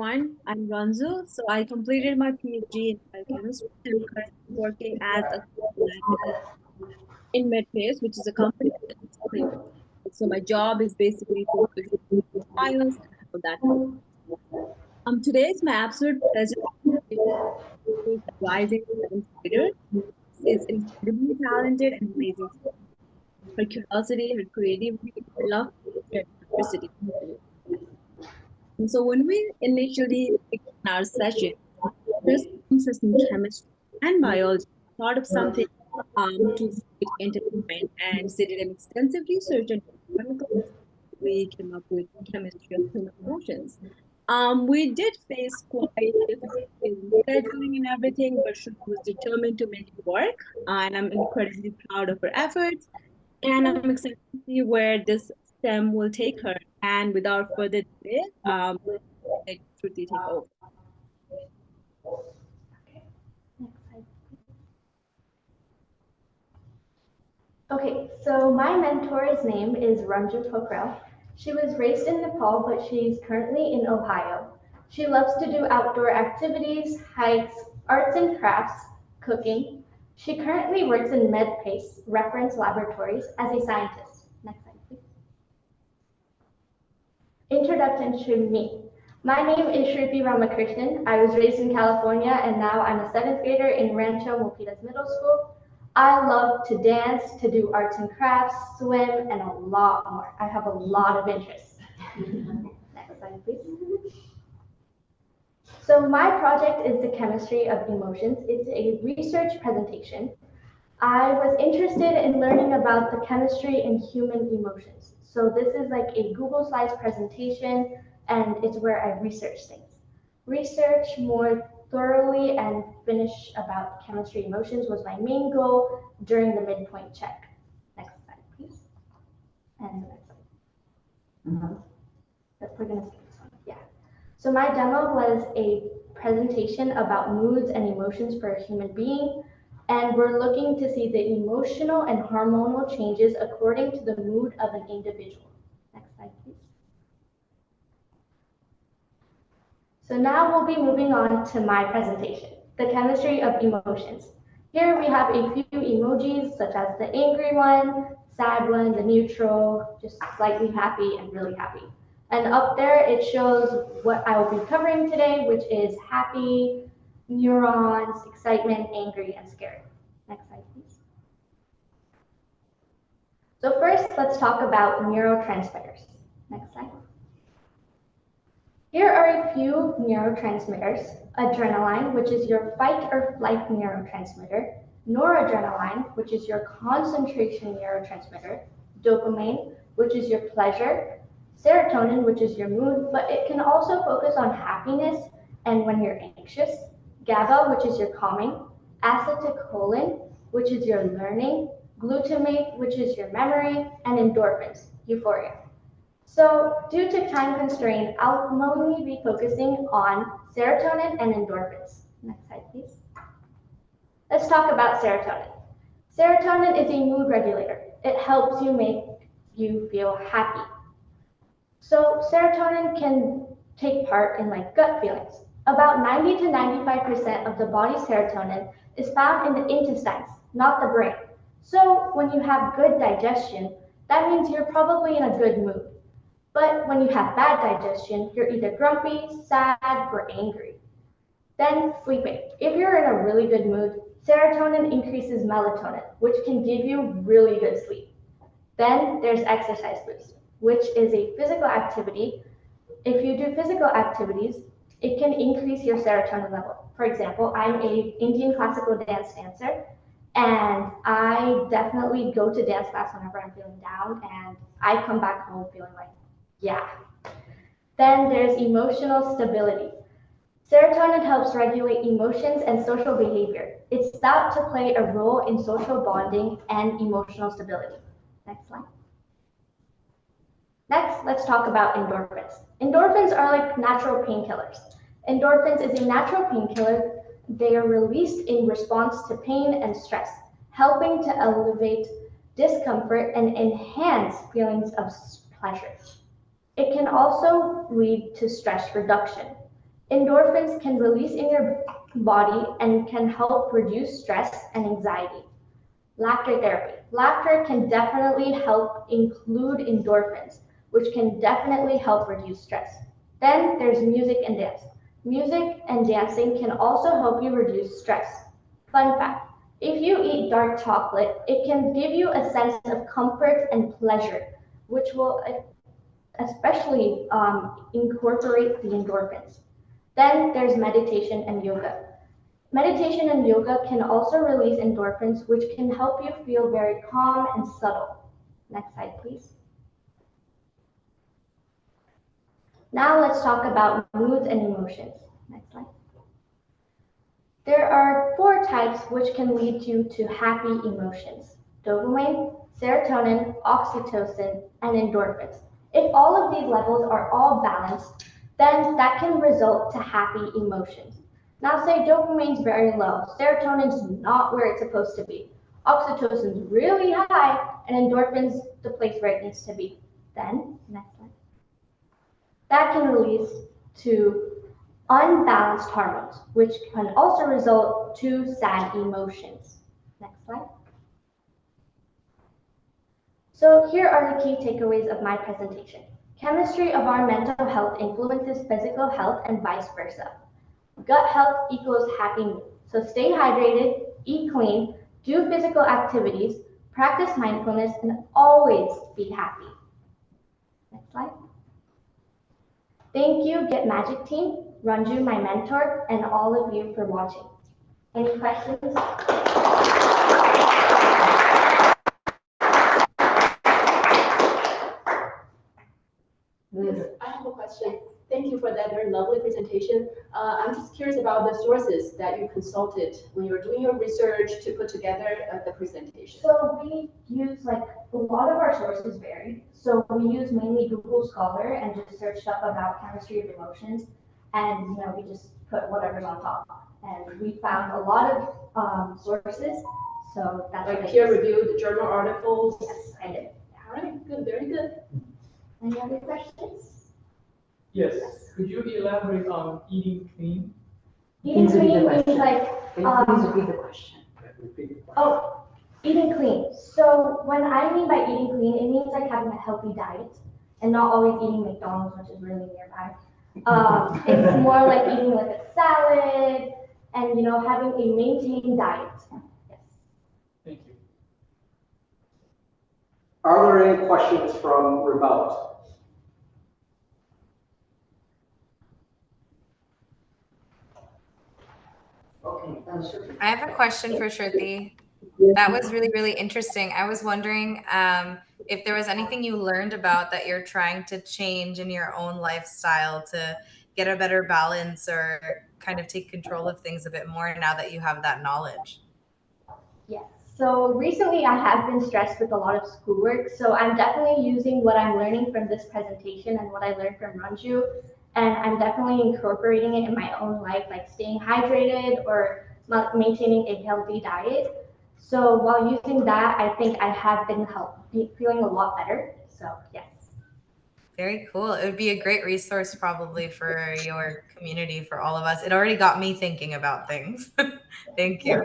everyone. I'm Ranju. So I completed my PhD in biochemistry and I'm currently working as a lab in Medpace, which is a company that is clinical. So my job is basically focused on science and how that helps. Today is my absolute pleasure to introduce the rising seventh grader. She's incredibly talented and amazing. Her curiosity, her creativity, her love for diversity. And so when we initially began our session, this interest in chemistry and biology, thought of something to create entertainment and did an extensive research on chemicals. We came up with chemistry of human emotions. We did face quite difficulties in scheduling and everything, but she was determined to make it work, and I'm incredibly proud of her efforts. And I'm excited to see where this STEM will take her. And without further delay, let Shruti take over. Okay, next slide. Okay, so my mentor's name is Ranju. She was raised in Nepal, but she's currently in Ohio. She loves to do outdoor activities, hikes, arts and crafts, cooking. She currently works in MedPace reference laboratories as a scientist. Next slide, please. Introduction to me. My name is Shruti Ramakrishnan. I was raised in California and now I'm a seventh grader in Rancho, Milpitas Middle School. I love to dance, to do arts and crafts, swim, and a lot more. I have a lot of interests. Next slide, please. So my project is the chemistry of emotions. It's a research presentation. I was interested in learning about the chemistry in human emotions. So this is like a Google Slides presentation, and it's where I research things. Research more thoroughly and finish about chemistry emotions was my main goal during the midpoint check. Next slide, please. And the next slide. We're gonna skip this one. Yeah. So my demo was a presentation about moods and emotions for a human being. And we're looking to see the emotional and hormonal changes according to the mood of an individual. Next slide, please. So now we'll be moving on to my presentation, the chemistry of emotions. Here we have a few emojis, such as the angry one, sad one, the neutral, just slightly happy and really happy. And up there it shows what I will be covering today, which is happy, neurons, excitement, angry, and scared. Next slide, please. So first, let's talk about neurotransmitters. Next slide. Here are a few neurotransmitters. Adrenaline, which is your fight or flight neurotransmitter. Noradrenaline, which is your concentration neurotransmitter. Dopamine, which is your pleasure. Serotonin, which is your mood, but it can also focus on happiness and when you're anxious. GABA, which is your calming. Acetylcholine, which is your learning. Glutamate, which is your memory. And endorphins, euphoria. So due to time constraint, I'll mainly be focusing on serotonin and endorphins. Next slide, please. Let's talk about serotonin. Serotonin is a mood regulator. It helps you make you feel happy. So serotonin can take part in like gut feelings. About 90 to 95% of the body's serotonin is found in the intestines, not the brain. So when you have good digestion, that means you're probably in a good mood. But when you have bad digestion, you're either grumpy, sad, or angry. Then sleeping. If you're in a really good mood, serotonin increases melatonin, which can give you really good sleep. Then there's exercise boost, which is a physical activity. If you do physical activities, it can increase your serotonin level. For example, I'm an Indian classical dance dancer, and I definitely go to dance class whenever I'm feeling down, and I come back home feeling like, yeah. Then there's emotional stability. Serotonin helps regulate emotions and social behavior. It's thought to play a role in social bonding and emotional stability. Next slide. Next, let's talk about endorphins. Endorphins are like natural painkillers. Endorphins is a natural painkiller. They are released in response to pain and stress, helping to elevate discomfort and enhance feelings of pleasure. It can also lead to stress reduction. Endorphins can release in your body and can help reduce stress and anxiety. Laughter therapy. Laughter can definitely help include endorphins, which can definitely help reduce stress. Then there's music and dance. Music and dancing can also help you reduce stress. Fun fact, if you eat dark chocolate, it can give you a sense of comfort and pleasure, which will especially incorporate the endorphins. Then there's meditation and yoga. Meditation and yoga can also release endorphins, which can help you feel very calm and subtle. Next slide, please. Now let's talk about moods and emotions. Next slide. There are four types which can lead you to happy emotions: dopamine, serotonin, oxytocin, and endorphins. If all of these levels are all balanced, then that can result to happy emotions. Now say dopamine's very low, serotonin's not where it's supposed to be, oxytocin's really high, and endorphins the place where it needs to be. Then, next slide. That can release to unbalanced hormones, which can also result to sad emotions. Next slide. So here are the key takeaways of my presentation. Chemistry of our mental health influences physical health and vice versa. Gut health equals happy mood. So stay hydrated, eat clean, do physical activities, practice mindfulness, and always be happy. Next slide. Thank you, Get Magic team, Ranju, my mentor, and all of you for watching. Any questions? I have a question. Thank you for that very lovely presentation. I'm just curious about the sources that you consulted when you were doing your research to put together the presentation. So we use a lot of our sources vary. So we use mainly Google Scholar and just searched up about chemistry of emotions, and we just put whatever's on top. And we found a lot of sources. So that's like peer-reviewed journal articles. Yes, I did. All right, good, very good. Any other questions? Yes. Could you elaborate on eating clean? Eating clean means Can you please repeat the question? Oh, eating clean. So when I mean by eating clean, it means having a healthy diet and not always eating McDonald's, which is really nearby. It's more like eating a salad and having a maintained diet. Yes. Thank you. Are there any questions from Remote? Okay, I have a question for Shruti. That was really, really interesting. I was wondering if there was anything you learned about that you're trying to change in your own lifestyle to get a better balance or kind of take control of things a bit more now that you have that knowledge. Yes. So recently I have been stressed with a lot of schoolwork. So I'm definitely using what I'm learning from this presentation and what I learned from Ranju. And I'm definitely incorporating it in my own life, like staying hydrated or maintaining a healthy diet. So while using that, I think I have been feeling a lot better. So yes. Very cool. It would be a great resource probably for your community, for all of us. It already got me thinking about things. Thank you.